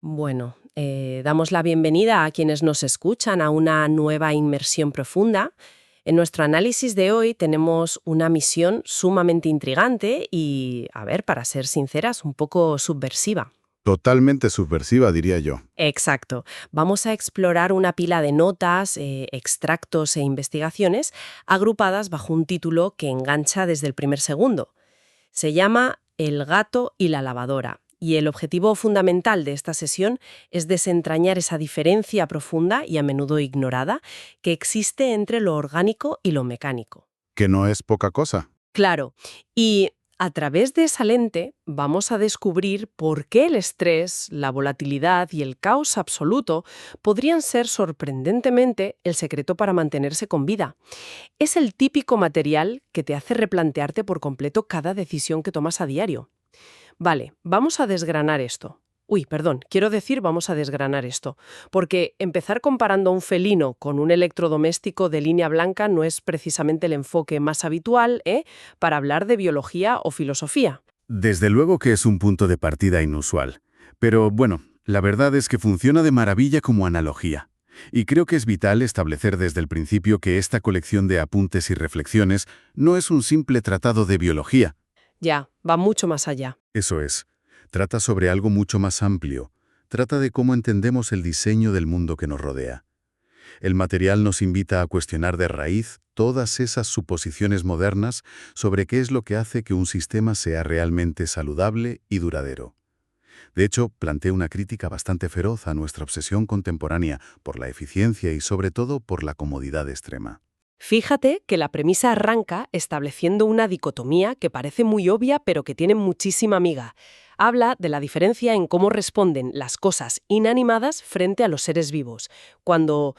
Bueno, damos la bienvenida a quienes nos escuchan a una nueva inmersión profunda. En nuestro análisis de hoy tenemos una misión sumamente intrigante y, a ver, para ser sinceras, un poco subversiva. Totalmente subversiva, diría yo. Exacto. Vamos a explorar una pila de notas, extractos e investigaciones agrupadas bajo un título que engancha desde el primer segundo. Se llama El gato y la lavadora, y el objetivo fundamental de esta sesión es desentrañar esa diferencia profunda y a menudo ignorada que existe entre lo orgánico y lo mecánico. Que no es poca cosa. Claro, y a través de esa lente vamos a descubrir por qué el estrés, la volatilidad y el caos absoluto podrían ser sorprendentemente el secreto para mantenerse con vida. Es el típico material que te hace replantearte por completo cada decisión que tomas a diario. Vale, vamos a desgranar esto. Uy, perdón, quiero decir vamos a desgranar esto, porque empezar comparando a un felino con un electrodoméstico de línea blanca no es precisamente el enfoque más habitual, para hablar de biología o filosofía. Desde luego que es un punto de partida inusual. Pero bueno, la verdad es que funciona de maravilla como analogía. Y creo que es vital establecer desde el principio que esta colección de apuntes y reflexiones no es un simple tratado de biología. Ya, va mucho más allá. Eso es. Trata sobre algo mucho más amplio. Trata de cómo entendemos el diseño del mundo que nos rodea. El material nos invita a cuestionar de raíz todas esas suposiciones modernas sobre qué es lo que hace que un sistema sea realmente saludable y duradero. De hecho, plantea una crítica bastante feroz a nuestra obsesión contemporánea por la eficiencia y sobre todo por la comodidad extrema. Fíjate que la premisa arranca estableciendo una dicotomía que parece muy obvia pero que tiene muchísima miga. Habla de la diferencia en cómo responden las cosas inanimadas frente a los seres vivos, cuando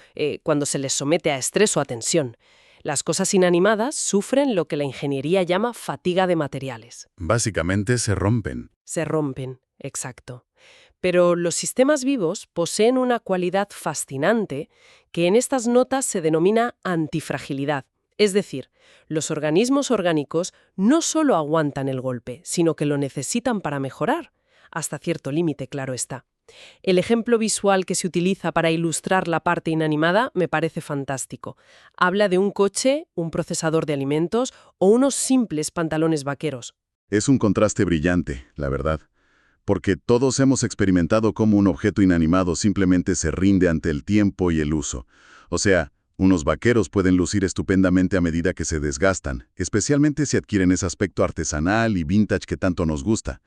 se les somete a estrés o a tensión. Las cosas inanimadas sufren lo que la ingeniería llama fatiga de materiales. Básicamente se rompen. Se rompen, exacto. Pero los sistemas vivos poseen una cualidad fascinante que en estas notas se denomina antifragilidad. Es decir, los organismos orgánicos no solo aguantan el golpe, sino que lo necesitan para mejorar. Hasta cierto límite, claro está. El ejemplo visual que se utiliza para ilustrar la parte inanimada me parece fantástico. Habla de un coche, un procesador de alimentos o unos simples pantalones vaqueros. Es un contraste brillante, la verdad. Porque todos hemos experimentado cómo un objeto inanimado simplemente se rinde ante el tiempo y el uso. O sea, unos vaqueros pueden lucir estupendamente a medida que se desgastan, especialmente si adquieren ese aspecto artesanal y vintage que tanto nos gusta.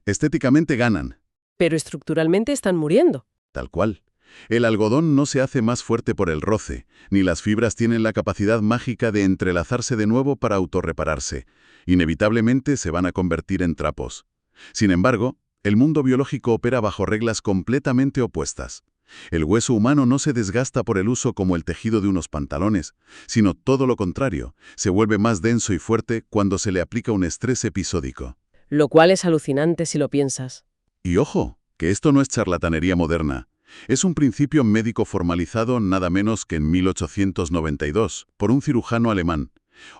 Estéticamente ganan, Pero estructuralmente están muriendo. tal cual. El algodón no se hace más fuerte por el roce, ni las fibras tienen la capacidad mágica de entrelazarse de nuevo para autorrepararse. Inevitablemente se van a convertir en trapos. Sin embargo, el mundo biológico opera bajo reglas completamente opuestas. El hueso humano no se desgasta por el uso como el tejido de unos pantalones, sino todo lo contrario, se vuelve más denso y fuerte cuando se le aplica un estrés episódico. Lo cual es alucinante si lo piensas. Y ojo, que esto no es charlatanería moderna. Es un principio médico formalizado nada menos que en 1892 por un cirujano alemán.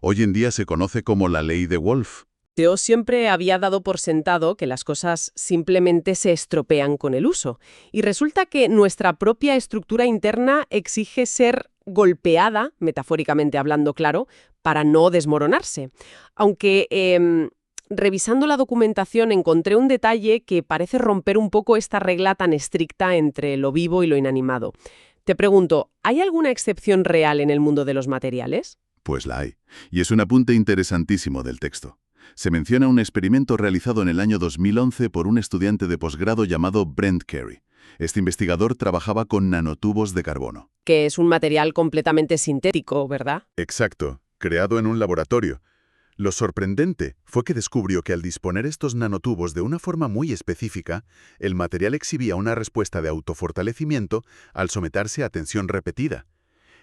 Hoy en día se conoce como la ley de Wolff. Yo siempre había dado por sentado que las cosas simplemente se estropean con el uso, y resulta que nuestra propia estructura interna exige ser golpeada, metafóricamente hablando, claro, para no desmoronarse. Aunque, revisando la documentación encontré un detalle que parece romper un poco esta regla tan estricta entre lo vivo y lo inanimado. Te pregunto, ¿hay alguna excepción real en el mundo de los materiales? Pues la hay, y es un apunte interesantísimo del texto. Se menciona un experimento realizado en el año 2011 por un estudiante de posgrado llamado Brent Carey. Este investigador trabajaba con nanotubos de carbono. Que es un material completamente sintético, ¿verdad? Exacto, creado en un laboratorio. Lo sorprendente fue que descubrió que al disponer estos nanotubos de una forma muy específica, el material exhibía una respuesta de autofortalecimiento al someterse a tensión repetida.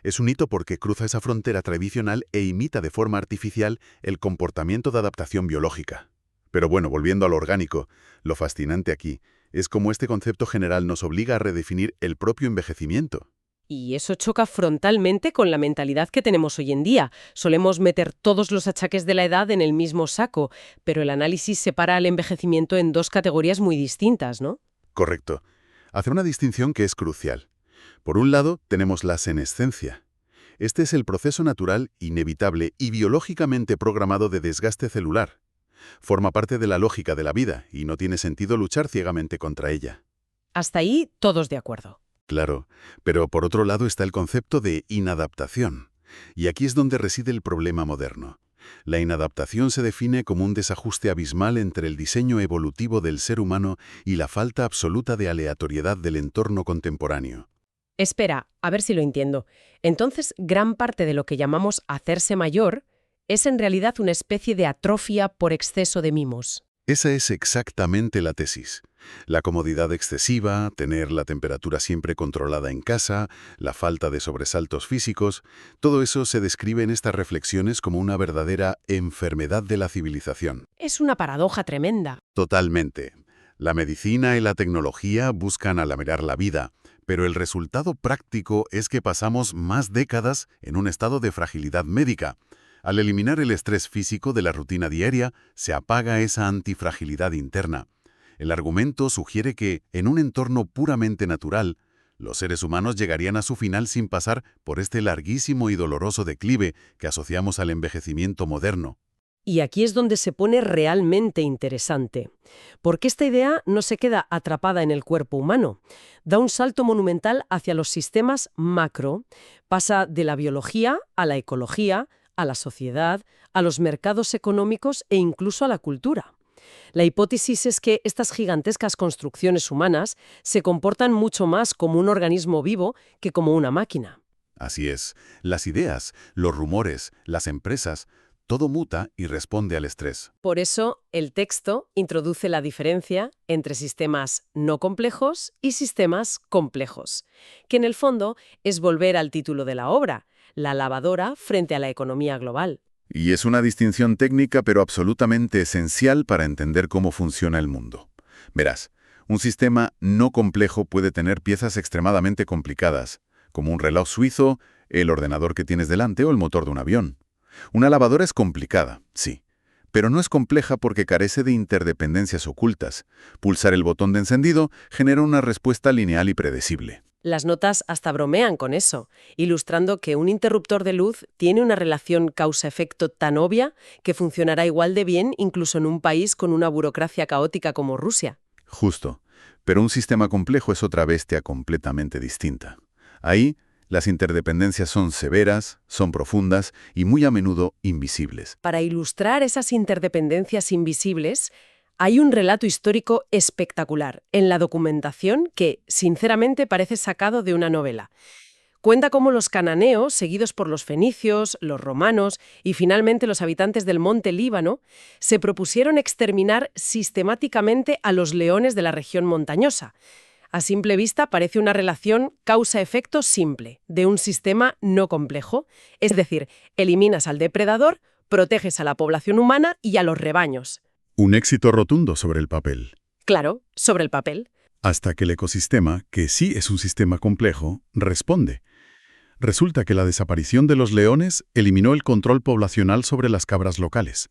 Es un hito porque cruza esa frontera tradicional e imita de forma artificial el comportamiento de adaptación biológica. Pero bueno, volviendo a lo orgánico, lo fascinante aquí es cómo este concepto general nos obliga a redefinir el propio envejecimiento. Y eso choca frontalmente con la mentalidad que tenemos hoy en día. Solemos meter todos los achaques de la edad en el mismo saco, pero el análisis separa el envejecimiento en dos categorías muy distintas, ¿no? Correcto. Hace una distinción que es crucial. Por un lado, tenemos la senescencia. Este es el proceso natural, inevitable y biológicamente programado de desgaste celular. Forma parte de la lógica de la vida y no tiene sentido luchar ciegamente contra ella. Hasta ahí todos de acuerdo. Claro, pero por otro lado está el concepto de inadaptación. Y aquí es donde reside el problema moderno. La inadaptación se define como un desajuste abismal entre el diseño evolutivo del ser humano y la falta absoluta de aleatoriedad del entorno contemporáneo. Espera, a ver si lo entiendo. Entonces, gran parte de lo que llamamos hacerse mayor es en realidad una especie de atrofia por exceso de mimos. Esa es exactamente la tesis. La comodidad excesiva, tener la temperatura siempre controlada en casa, la falta de sobresaltos físicos, todo eso se describe en estas reflexiones como una verdadera enfermedad de la civilización. Es una paradoja tremenda. Totalmente. La medicina y la tecnología buscan alargar la vida, pero el resultado práctico es que pasamos más décadas en un estado de fragilidad médica. Al eliminar el estrés físico de la rutina diaria, se apaga esa antifragilidad interna. El argumento sugiere que, en un entorno puramente natural, los seres humanos llegarían a su final sin pasar por este larguísimo y doloroso declive que asociamos al envejecimiento moderno. Y aquí es donde se pone realmente interesante, porque esta idea no se queda atrapada en el cuerpo humano, da un salto monumental hacia los sistemas macro, pasa de la biología a la ecología, a la sociedad, a los mercados económicos e incluso a la cultura. La hipótesis es que estas gigantescas construcciones humanas se comportan mucho más como un organismo vivo que como una máquina. Así es, las ideas, los rumores, las empresas, todo muta y responde al estrés. Por eso, el texto introduce la diferencia entre sistemas no complejos y sistemas complejos, que en el fondo es volver al título de la obra, la lavadora frente a la economía global. Y es una distinción técnica pero absolutamente esencial para entender cómo funciona el mundo. Verás, un sistema no complejo puede tener piezas extremadamente complicadas, como un reloj suizo, el ordenador que tienes delante o el motor de un avión. Una lavadora es complicada, sí, pero no es compleja porque carece de interdependencias ocultas. Pulsar el botón de encendido genera una respuesta lineal y predecible. Las notas hasta bromean con eso, ilustrando que un interruptor de luz tiene una relación causa-efecto tan obvia que funcionará igual de bien incluso en un país con una burocracia caótica como Rusia. Justo, pero un sistema complejo es otra bestia completamente distinta. Ahí, las interdependencias son severas, son profundas y muy a menudo invisibles. Para ilustrar esas interdependencias invisibles, hay un relato histórico espectacular en la documentación que, sinceramente, parece sacado de una novela. Cuenta cómo los cananeos, seguidos por los fenicios, los romanos y finalmente los habitantes del monte Líbano, se propusieron exterminar sistemáticamente a los leones de la región montañosa. A simple vista parece una relación causa-efecto simple, de un sistema no complejo, es decir, eliminas al depredador, proteges a la población humana y a los rebaños. Un éxito rotundo sobre el papel. Claro, sobre el papel. Hasta que el ecosistema, que sí es un sistema complejo, responde. Resulta que la desaparición de los leones eliminó el control poblacional sobre las cabras locales.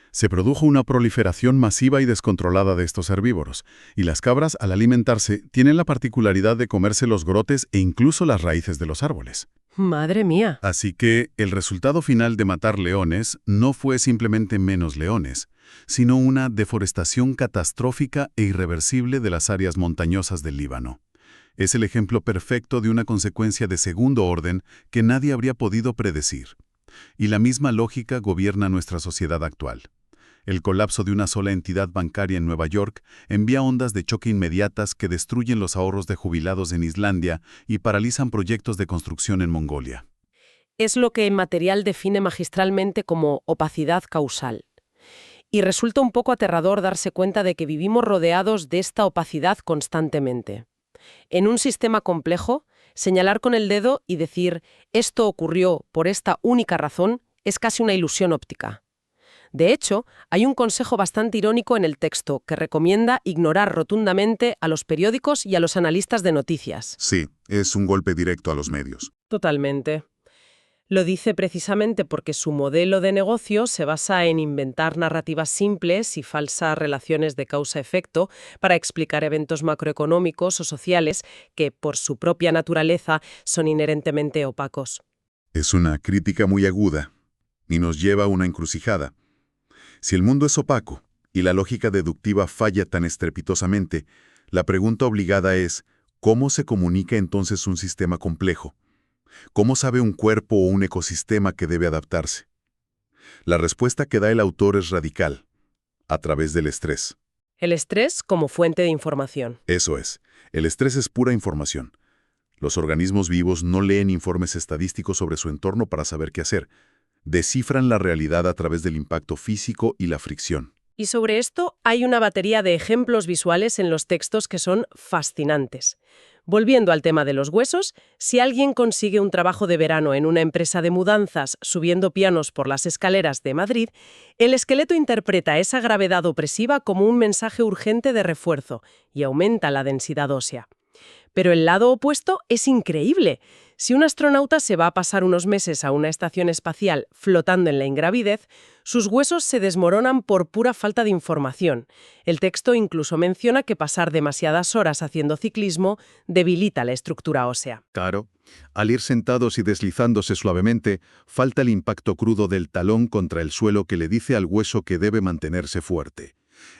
Se produjo una proliferación masiva y descontrolada de estos herbívoros, y las cabras, al alimentarse, tienen la particularidad de comerse los brotes e incluso las raíces de los árboles. ¡Madre mía! Así que el resultado final de matar leones no fue simplemente menos leones, sino una deforestación catastrófica e irreversible de las áreas montañosas del Líbano. Es el ejemplo perfecto de una consecuencia de segundo orden que nadie habría podido predecir. Y la misma lógica gobierna nuestra sociedad actual. El colapso de una sola entidad bancaria en Nueva York envía ondas de choque inmediatas que destruyen los ahorros de jubilados en Islandia y paralizan proyectos de construcción en Mongolia. Es lo que en material define magistralmente como opacidad causal. Y resulta un poco aterrador darse cuenta de que vivimos rodeados de esta opacidad constantemente. En un sistema complejo, señalar con el dedo y decir «esto ocurrió por esta única razón» es casi una ilusión óptica. De hecho, hay un consejo bastante irónico en el texto que recomienda ignorar rotundamente a los periódicos y a los analistas de noticias. Sí, es un golpe directo a los medios. Totalmente. Lo dice precisamente porque su modelo de negocio se basa en inventar narrativas simples y falsas relaciones de causa-efecto para explicar eventos macroeconómicos o sociales que, por su propia naturaleza, son inherentemente opacos. Es una crítica muy aguda y nos lleva a una encrucijada. Si el mundo es opaco y la lógica deductiva falla tan estrepitosamente, la pregunta obligada es, ¿cómo se comunica entonces un sistema complejo? ¿Cómo sabe un cuerpo o un ecosistema que debe adaptarse? La respuesta que da el autor es radical, a través del estrés. El estrés como fuente de información. Eso es, el estrés es pura información. Los organismos vivos no leen informes estadísticos sobre su entorno para saber qué hacer. Descifran la realidad a través del impacto físico y la fricción. Y sobre esto hay una batería de ejemplos visuales en los textos que son fascinantes. Volviendo al tema de los huesos, si alguien consigue un trabajo de verano en una empresa de mudanzas subiendo pianos por las escaleras de Madrid, el esqueleto interpreta esa gravedad opresiva como un mensaje urgente de refuerzo y aumenta la densidad ósea. Pero el lado opuesto es increíble. Si un astronauta se va a pasar unos meses a una estación espacial flotando en la ingravidez, sus huesos se desmoronan por pura falta de información. El texto incluso menciona que pasar demasiadas horas haciendo ciclismo debilita la estructura ósea. Claro, al ir sentados y deslizándose suavemente, falta el impacto crudo del talón contra el suelo que le dice al hueso que debe mantenerse fuerte.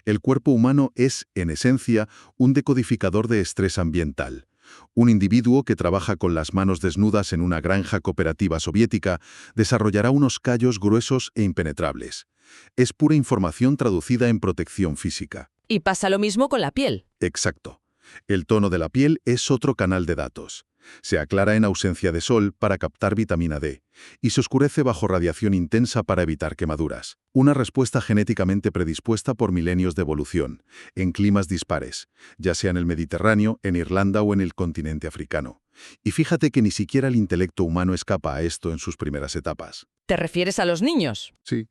El cuerpo humano es, en esencia, un decodificador de estrés ambiental. Un individuo que trabaja con las manos desnudas en una granja cooperativa soviética desarrollará unos callos gruesos e impenetrables. Es pura información traducida en protección física. Y pasa lo mismo con la piel. Exacto. El tono de la piel es otro canal de datos. Se aclara en ausencia de sol para captar vitamina D y se oscurece bajo radiación intensa para evitar quemaduras. Una respuesta genéticamente predispuesta por milenios de evolución, en climas dispares, ya sea en el Mediterráneo, en Irlanda o en el continente africano. Y fíjate que ni siquiera el intelecto humano escapa a esto en sus primeras etapas. ¿Te refieres a los niños? Sí.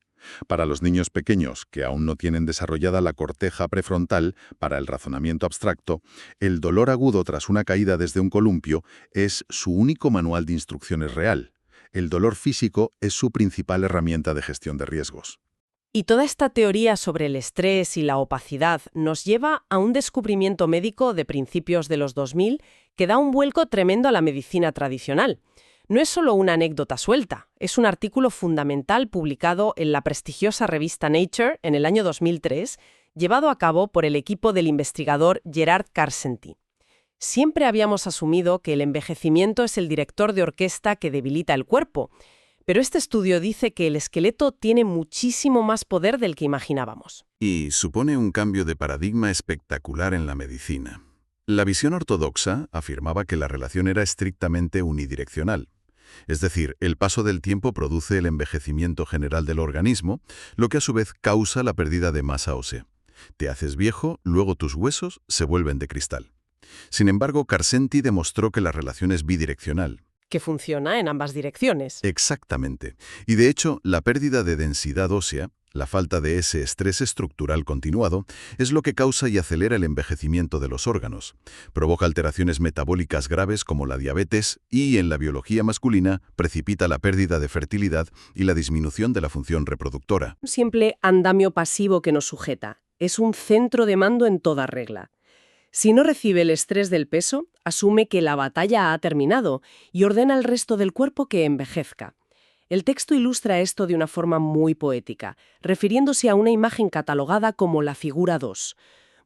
Para los niños pequeños, que aún no tienen desarrollada la corteza prefrontal para el razonamiento abstracto, el dolor agudo tras una caída desde un columpio es su único manual de instrucciones real. El dolor físico es su principal herramienta de gestión de riesgos. Y toda esta teoría sobre el estrés y la opacidad nos lleva a un descubrimiento médico de principios de los 2000 que da un vuelco tremendo a la medicina tradicional. No es solo una anécdota suelta, es un artículo fundamental publicado en la prestigiosa revista Nature en el año 2003, llevado a cabo por el equipo del investigador Gerard Karsenty. Siempre habíamos asumido que el envejecimiento es el director de orquesta que debilita el cuerpo, pero este estudio dice que el esqueleto tiene muchísimo más poder del que imaginábamos. Y supone un cambio de paradigma espectacular en la medicina. La visión ortodoxa afirmaba que la relación era estrictamente unidireccional. Es decir, el paso del tiempo produce el envejecimiento general del organismo, lo que a su vez causa la pérdida de masa ósea. Te haces viejo, luego tus huesos se vuelven de cristal. Sin embargo, Karsenty demostró que la relación es bidireccional. Que funciona en ambas direcciones. Exactamente. Y de hecho, la pérdida de densidad ósea, la falta de ese estrés estructural continuado, es lo que causa y acelera el envejecimiento de los órganos. Provoca alteraciones metabólicas graves como la diabetes y, en la biología masculina, precipita la pérdida de fertilidad y la disminución de la función reproductora. Un simple andamio pasivo que nos sujeta. Es un centro de mando en toda regla. Si no recibe el estrés del peso, asume que la batalla ha terminado y ordena al resto del cuerpo que envejezca. El texto ilustra esto de una forma muy poética, refiriéndose a una imagen catalogada como la figura 2.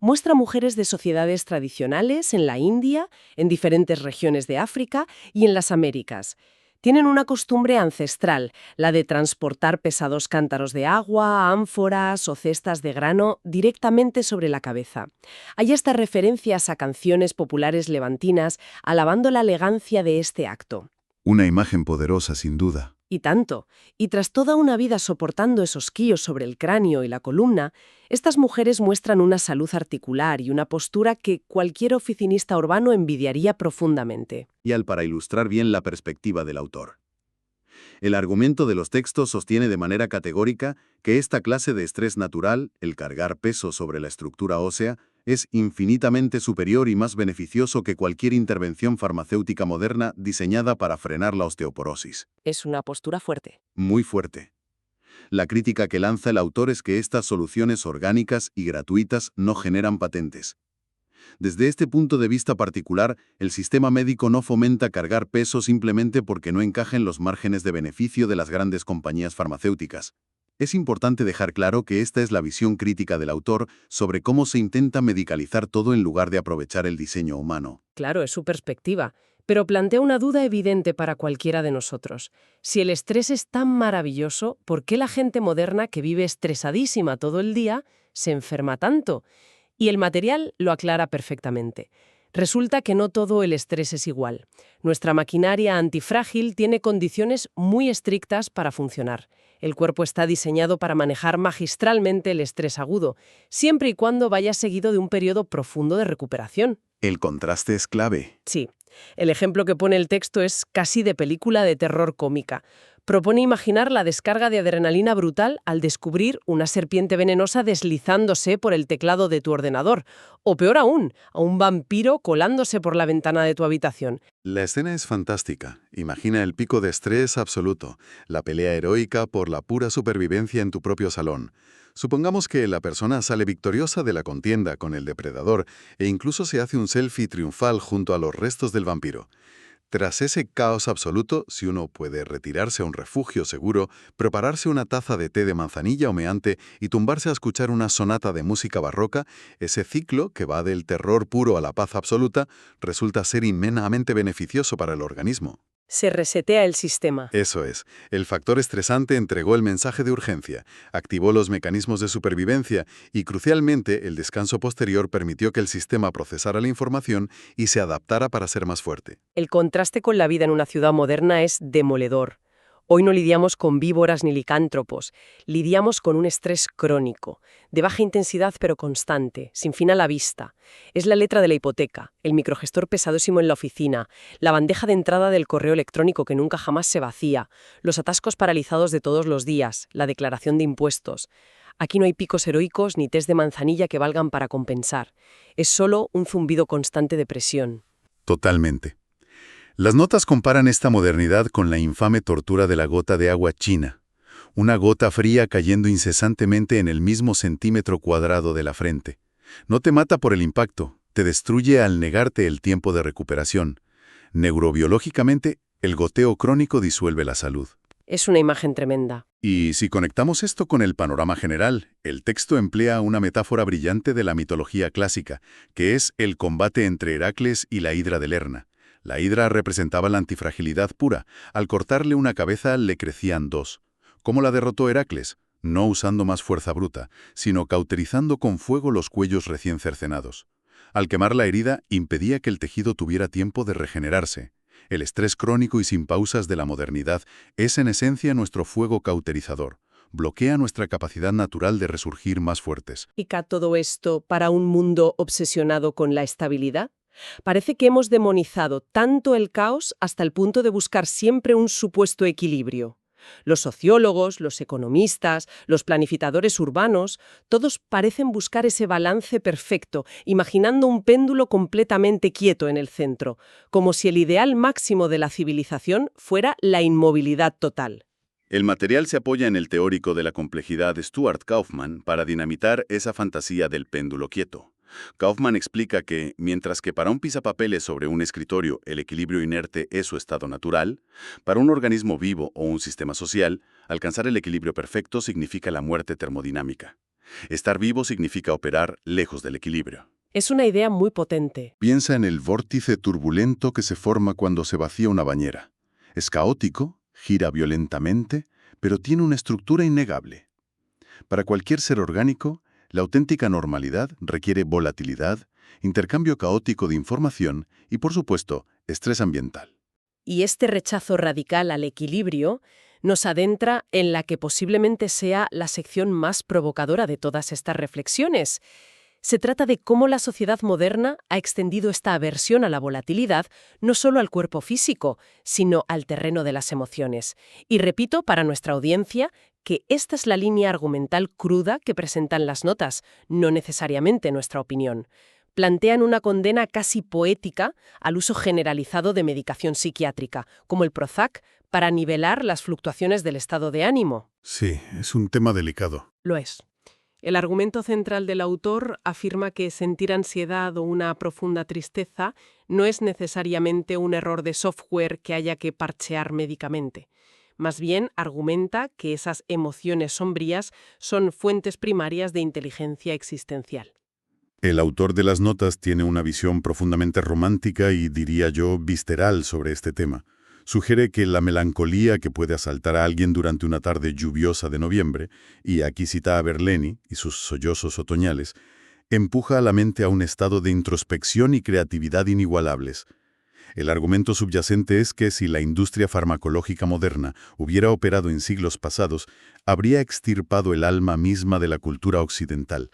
Muestra mujeres de sociedades tradicionales en la India, en diferentes regiones de África y en las Américas. Tienen una costumbre ancestral, la de transportar pesados cántaros de agua, ánforas o cestas de grano directamente sobre la cabeza. Hay hasta referencias a canciones populares levantinas alabando la elegancia de este acto. Una imagen poderosa, sin duda. Y tanto. Y tras toda una vida soportando esos quillos sobre el cráneo y la columna, estas mujeres muestran una salud articular y una postura que cualquier oficinista urbano envidiaría profundamente. Para ilustrar bien la perspectiva del autor. El argumento de los textos sostiene de manera categórica que esta clase de estrés natural, el cargar peso sobre la estructura ósea, Es infinitamente superior y más beneficioso que cualquier intervención farmacéutica moderna diseñada para frenar la osteoporosis. Es una postura fuerte. Muy fuerte. La crítica que lanza el autor es que estas soluciones orgánicas y gratuitas no generan patentes. Desde este punto de vista particular, el sistema médico no fomenta cargar peso simplemente porque no encaja en los márgenes de beneficio de las grandes compañías farmacéuticas. Es importante dejar claro que esta es la visión crítica del autor sobre cómo se intenta medicalizar todo en lugar de aprovechar el diseño humano. Claro, es su perspectiva, pero plantea una duda evidente para cualquiera de nosotros. Si el estrés es tan maravilloso, ¿por qué la gente moderna que vive estresadísima todo el día se enferma tanto? Y el material lo aclara perfectamente. Resulta que no todo el estrés es igual. Nuestra maquinaria antifrágil tiene condiciones muy estrictas para funcionar. El cuerpo está diseñado para manejar magistralmente el estrés agudo, siempre y cuando vaya seguido de un periodo profundo de recuperación. El contraste es clave. Sí, el ejemplo que pone el texto es casi de película de terror cómica. Propone imaginar la descarga de adrenalina brutal al descubrir una serpiente venenosa deslizándose por el teclado de tu ordenador, o peor aún, a un vampiro colándose por la ventana de tu habitación. La escena es fantástica. Imagina el pico de estrés absoluto, la pelea heroica por la pura supervivencia en tu propio salón. Supongamos que la persona sale victoriosa de la contienda con el depredador e incluso se hace un selfie triunfal junto a los restos del vampiro. Tras ese caos absoluto, si uno puede retirarse a un refugio seguro, prepararse una taza de té de manzanilla humeante y tumbarse a escuchar una sonata de música barroca, ese ciclo, que va del terror puro a la paz absoluta, resulta ser inmensamente beneficioso para el organismo. Se resetea el sistema. Eso es. El factor estresante entregó el mensaje de urgencia, activó los mecanismos de supervivencia y, crucialmente, el descanso posterior permitió que el sistema procesara la información y se adaptara para ser más fuerte. El contraste con la vida en una ciudad moderna es demoledor. Hoy no lidiamos con víboras ni licántropos, lidiamos con un estrés crónico, de baja intensidad pero constante, sin fin a la vista. Es la letra de la hipoteca, el microgestor pesadísimo en la oficina, la bandeja de entrada del correo electrónico que nunca jamás se vacía, los atascos paralizados de todos los días, la declaración de impuestos. Aquí no hay picos heroicos ni test de manzanilla que valgan para compensar. Es solo un zumbido constante de presión. Totalmente. Las notas comparan esta modernidad con la infame tortura de la gota de agua china. Una gota fría cayendo incesantemente en el mismo centímetro cuadrado de la frente. No te mata por el impacto, te destruye al negarte el tiempo de recuperación. Neurobiológicamente, el goteo crónico disuelve la salud. Es una imagen tremenda. Y si conectamos esto con el panorama general, el texto emplea una metáfora brillante de la mitología clásica, que es el combate entre Heracles y la hidra de Lerna. La hidra representaba la antifragilidad pura. Al cortarle una cabeza le crecían dos. ¿Cómo la derrotó Heracles? No usando más fuerza bruta, sino cauterizando con fuego los cuellos recién cercenados. Al quemar la herida, impedía que el tejido tuviera tiempo de regenerarse. El estrés crónico y sin pausas de la modernidad es en esencia nuestro fuego cauterizador. Bloquea nuestra capacidad natural de resurgir más fuertes. ¿Y todo esto para un mundo obsesionado con la estabilidad? Parece que hemos demonizado tanto el caos hasta el punto de buscar siempre un supuesto equilibrio. Los sociólogos, los economistas, los planificadores urbanos, todos parecen buscar ese balance perfecto, imaginando un péndulo completamente quieto en el centro, como si el ideal máximo de la civilización fuera la inmovilidad total. El material se apoya en el teórico de la complejidad de Stuart Kauffman para dinamitar esa fantasía del péndulo quieto. Kauffman explica que, mientras que para un pisapapeles sobre un escritorio el equilibrio inerte es su estado natural, para un organismo vivo o un sistema social, alcanzar el equilibrio perfecto significa la muerte termodinámica. Estar vivo significa operar lejos del equilibrio. Es una idea muy potente. Piensa en el vórtice turbulento que se forma cuando se vacía una bañera. Es caótico, gira violentamente, pero tiene una estructura innegable. Para cualquier ser orgánico, la auténtica normalidad requiere volatilidad, intercambio caótico de información y, por supuesto, estrés ambiental. Y este rechazo radical al equilibrio nos adentra en la que posiblemente sea la sección más provocadora de todas estas reflexiones. Se trata de cómo la sociedad moderna ha extendido esta aversión a la volatilidad no solo al cuerpo físico, sino al terreno de las emociones. Y repito, para nuestra audiencia, que esta es la línea argumental cruda que presentan las notas, no necesariamente nuestra opinión. Plantean una condena casi poética al uso generalizado de medicación psiquiátrica, como el Prozac, para nivelar las fluctuaciones del estado de ánimo. Sí, es un tema delicado. Lo es. El argumento central del autor afirma que sentir ansiedad o una profunda tristeza no es necesariamente un error de software que haya que parchear médicamente. Más bien, argumenta que esas emociones sombrías son fuentes primarias de inteligencia existencial. El autor de las notas tiene una visión profundamente romántica y, diría yo, visceral sobre este tema. Sugiere que la melancolía que puede asaltar a alguien durante una tarde lluviosa de noviembre, y aquí cita a Berleni y sus sollozos otoñales, empuja a la mente a un estado de introspección y creatividad inigualables. El argumento subyacente es que si la industria farmacológica moderna hubiera operado en siglos pasados, habría extirpado el alma misma de la cultura occidental.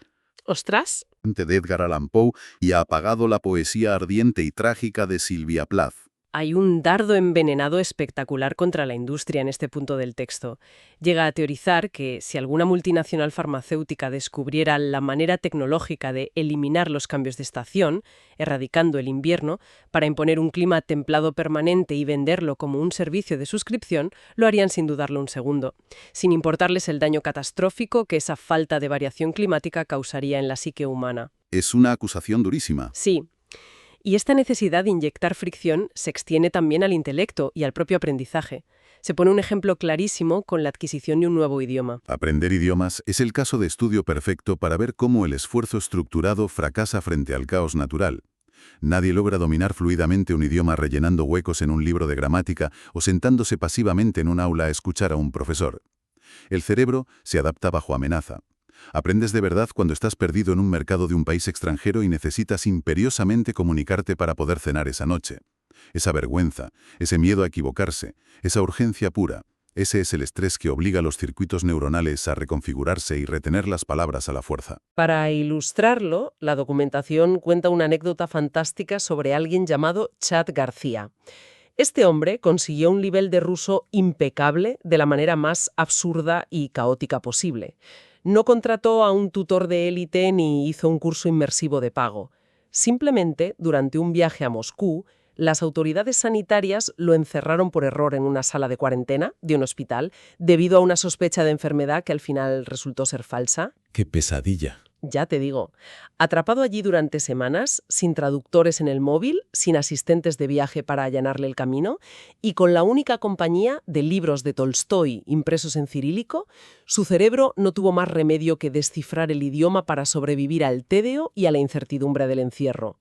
¡Ostras! De Edgar Allan Poe y ha apagado la poesía ardiente y trágica de Sylvia Plath. Hay un dardo envenenado espectacular contra la industria en este punto del texto. Llega a teorizar que si alguna multinacional farmacéutica descubriera la manera tecnológica de eliminar los cambios de estación, erradicando el invierno, para imponer un clima templado permanente y venderlo como un servicio de suscripción, lo harían sin dudarlo un segundo, sin importarles el daño catastrófico que esa falta de variación climática causaría en la psique humana. Es una acusación durísima. Sí. Y esta necesidad de inyectar fricción se extiende también al intelecto y al propio aprendizaje. Se pone un ejemplo clarísimo con la adquisición de un nuevo idioma. Aprender idiomas es el caso de estudio perfecto para ver cómo el esfuerzo estructurado fracasa frente al caos natural. Nadie logra dominar fluidamente un idioma rellenando huecos en un libro de gramática o sentándose pasivamente en un aula a escuchar a un profesor. El cerebro se adapta bajo amenaza. Aprendes de verdad cuando estás perdido en un mercado de un país extranjero y necesitas imperiosamente comunicarte para poder cenar esa noche. Esa vergüenza, ese miedo a equivocarse, esa urgencia pura, ese es el estrés que obliga a los circuitos neuronales a reconfigurarse y retener las palabras a la fuerza. Para ilustrarlo, la documentación cuenta una anécdota fantástica sobre alguien llamado Chad García. Este hombre consiguió un nivel de ruso impecable de la manera más absurda y caótica posible. No contrató a un tutor de élite ni hizo un curso inmersivo de pago. Simplemente, durante un viaje a Moscú, las autoridades sanitarias lo encerraron por error en una sala de cuarentena de un hospital debido a una sospecha de enfermedad que al final resultó ser falsa. ¡Qué pesadilla! Ya te digo, atrapado allí durante semanas, sin traductores en el móvil, sin asistentes de viaje para allanarle el camino, y con la única compañía de libros de Tolstói impresos en cirílico, su cerebro no tuvo más remedio que descifrar el idioma para sobrevivir al tedio y a la incertidumbre del encierro.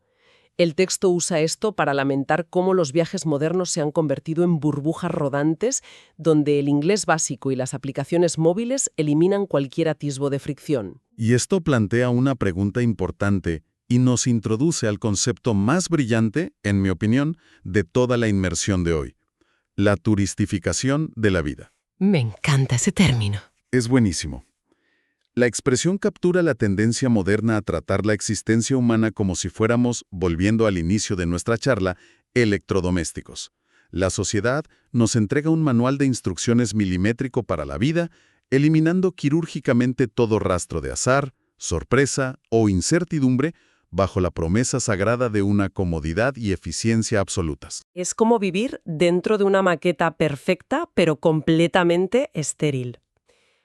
El texto usa esto para lamentar cómo los viajes modernos se han convertido en burbujas rodantes donde el inglés básico y las aplicaciones móviles eliminan cualquier atisbo de fricción. Y esto plantea una pregunta importante y nos introduce al concepto más brillante, en mi opinión, de toda la inmersión de hoy: la turistificación de la vida. Me encanta ese término. Es buenísimo. La expresión captura la tendencia moderna a tratar la existencia humana como si fuéramos, volviendo al inicio de nuestra charla, electrodomésticos. La sociedad nos entrega un manual de instrucciones milimétrico para la vida, eliminando quirúrgicamente todo rastro de azar, sorpresa o incertidumbre bajo la promesa sagrada de una comodidad y eficiencia absolutas. Es como vivir dentro de una maqueta perfecta, pero completamente estéril.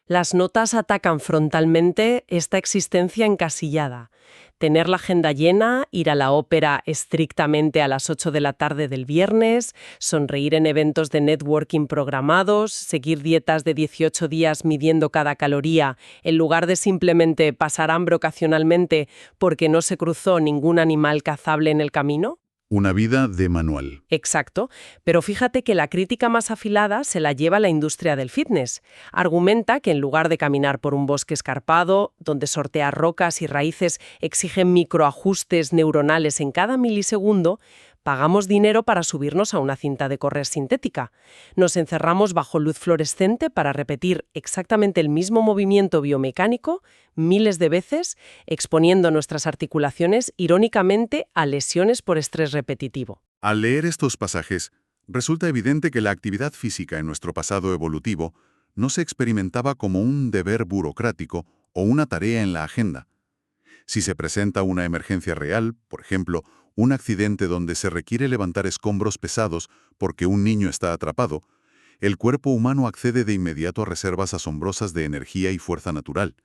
Las notas atacan frontalmente esta existencia encasillada. Tener la agenda llena, ir a la ópera estrictamente a las 8 de la tarde del viernes, sonreír en eventos de networking programados, seguir dietas de 18 días midiendo cada caloría, en lugar de simplemente pasar hambre ocasionalmente porque no se cruzó ningún animal cazable en el camino. Una vida de manual. Exacto, pero fíjate que la crítica más afilada se la lleva la industria del fitness. Argumenta que en lugar de caminar por un bosque escarpado, donde sortear rocas y raíces exigen microajustes neuronales en cada milisegundo, pagamos dinero para subirnos a una cinta de correr sintética. Nos encerramos bajo luz fluorescente para repetir exactamente el mismo movimiento biomecánico miles de veces, exponiendo nuestras articulaciones irónicamente a lesiones por estrés repetitivo. Al leer estos pasajes, resulta evidente que la actividad física en nuestro pasado evolutivo no se experimentaba como un deber burocrático o una tarea en la agenda. Si se presenta una emergencia real, por ejemplo, un accidente donde se requiere levantar escombros pesados porque un niño está atrapado, el cuerpo humano accede de inmediato a reservas asombrosas de energía y fuerza natural.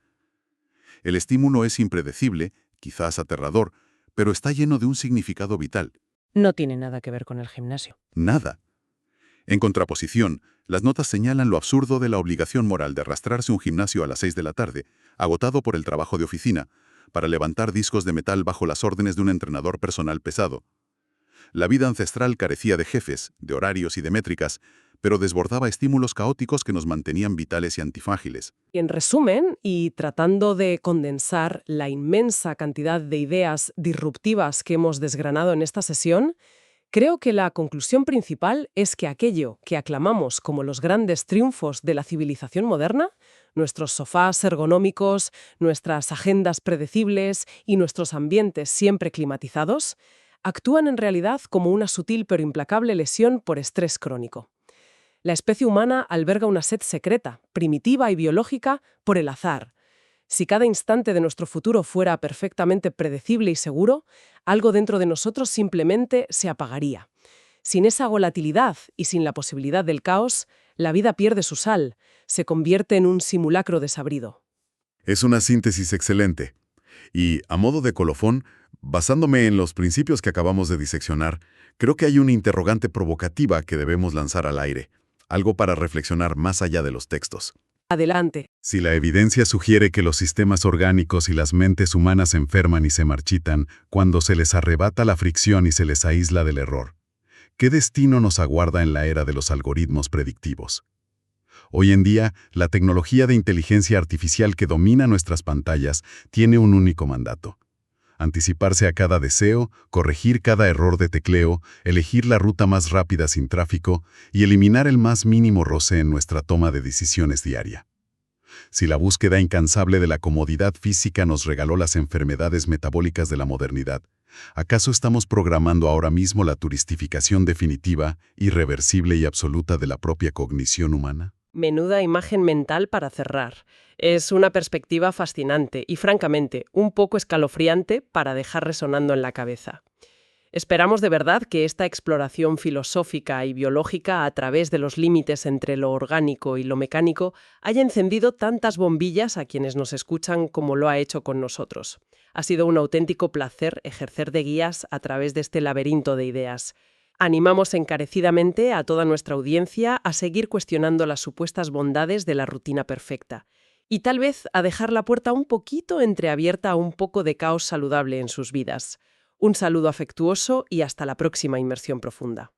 El estímulo es impredecible, quizás aterrador, pero está lleno de un significado vital. No tiene nada que ver con el gimnasio. Nada. En contraposición, las notas señalan lo absurdo de la obligación moral de arrastrarse un gimnasio a las 6 de la tarde, agotado por el trabajo de oficina, para levantar discos de metal bajo las órdenes de un entrenador personal pesado. La vida ancestral carecía de jefes, de horarios y de métricas, pero desbordaba estímulos caóticos que nos mantenían vitales y antifrágiles. Y en resumen, y tratando de condensar la inmensa cantidad de ideas disruptivas que hemos desgranado en esta sesión, creo que la conclusión principal es que aquello que aclamamos como los grandes triunfos de la civilización moderna, nuestros sofás ergonómicos, nuestras agendas predecibles y nuestros ambientes siempre climatizados, actúan en realidad como una sutil pero implacable lesión por estrés crónico. La especie humana alberga una sed secreta, primitiva y biológica, por el azar. Si cada instante de nuestro futuro fuera perfectamente predecible y seguro, algo dentro de nosotros simplemente se apagaría. Sin esa volatilidad y sin la posibilidad del caos, la vida pierde su sal, se convierte en un simulacro desabrido. Es una síntesis excelente. Y, a modo de colofón, basándome en los principios que acabamos de diseccionar, creo que hay una interrogante provocativa que debemos lanzar al aire, algo para reflexionar más allá de los textos. Adelante. Si la evidencia sugiere que los sistemas orgánicos y las mentes humanas se enferman y se marchitan cuando se les arrebata la fricción y se les aísla del error, ¿qué destino nos aguarda en la era de los algoritmos predictivos? Hoy en día, la tecnología de inteligencia artificial que domina nuestras pantallas tiene un único mandato: anticiparse a cada deseo, corregir cada error de tecleo, elegir la ruta más rápida sin tráfico y eliminar el más mínimo roce en nuestra toma de decisiones diaria. Si la búsqueda incansable de la comodidad física nos regaló las enfermedades metabólicas de la modernidad, ¿acaso estamos programando ahora mismo la turistificación definitiva, irreversible y absoluta de la propia cognición humana? Menuda imagen mental para cerrar. Es una perspectiva fascinante y, francamente, un poco escalofriante para dejar resonando en la cabeza. Esperamos de verdad que esta exploración filosófica y biológica a través de los límites entre lo orgánico y lo mecánico haya encendido tantas bombillas a quienes nos escuchan como lo ha hecho con nosotros. Ha sido un auténtico placer ejercer de guías a través de este laberinto de ideas. Animamos encarecidamente a toda nuestra audiencia a seguir cuestionando las supuestas bondades de la rutina perfecta y tal vez a dejar la puerta un poquito entreabierta a un poco de caos saludable en sus vidas. Un saludo afectuoso y hasta la próxima inmersión profunda.